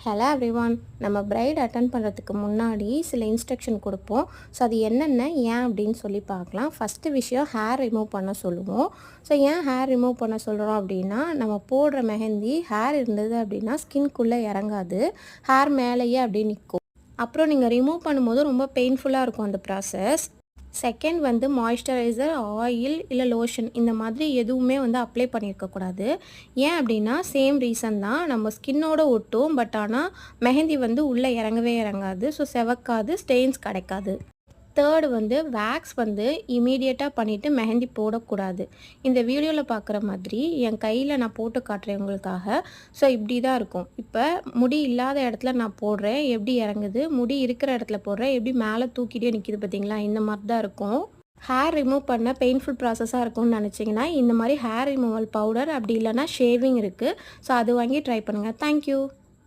Hello everyone. நம்ம bright attend பண்ணுறதுக்கு முன்னாடி சில இன்ஸ்ட்ரக்ஷன் கொடுப்போம். ஸோ அது என்னென்ன ஏன் அப்படின்னு சொல்லி பார்க்கலாம். ஃபஸ்ட்டு விஷயம் ஹேர் ரிமூவ் பண்ண சொல்லுவோம். ஸோ ஏன் ஹேர் ரிமூவ் பண்ண சொல்கிறோம் அப்படின்னா, நம்ம போடுற மெஹந்தி ஹேர் இருந்தது அப்படின்னா ஸ்கின்குள்ளே இறங்காது, ஹேர் மேலேயே அப்படியே நிற்கும். அப்புறம் நீங்கள் ரிமூவ் பண்ணும்போது ரொம்ப பெயின்ஃபுல்லாக இருக்கும் அந்த ப்ராசஸ். செகண்ட் வந்து மாய்ஸ்சரைசர், ஆயில் இல்லை லோஷன் இந்த மாதிரி எதுவுமே வந்து அப்ளை பண்ணியிருக்கக்கூடாது. ஏன் அப்படின்னா சேம் ரீசன் தான், நம்ம ஸ்கின்னோட ஒட்டும், பட் ஆனால் மெஹந்தி வந்து உள்ளே இறங்கவே இறங்காது. ஸோ செவக்காது, ஸ்டெயின்ஸ் கிடைக்காது. தேர்டு வந்து வேக்ஸ் வந்து இமீடியட்டாக பண்ணிவிட்டு மெஹந்தி போடக்கூடாது. இந்த வீடியோவில் பார்க்குற மாதிரி என் கையில் நான் போட்டு காட்டுறேன் உங்களுக்காக. ஸோ இப்படி தான் இருக்கும். இப்போ முடி இல்லாத இடத்துல நான் போடுறேன், எப்படி இறங்குது, முடி இருக்கிற இடத்துல போடுறேன், எப்படி மேலே தூக்கிட்டே நிற்கிது பார்த்தீங்களா, இந்த மாதிரி தான் இருக்கும். ஹேர் ரிமூவ் பண்ண பெயின்ஃபுல் ப்ராசஸாக இருக்கும்னு நினச்சிங்கன்னா இந்த மாதிரி ஹேர் ரிமூவல் பவுடர் அப்படி இல்லைனா ஷேவிங் இருக்குது. ஸோ அது வாங்கி ட்ரை பண்ணுங்கள். தேங்க்யூ.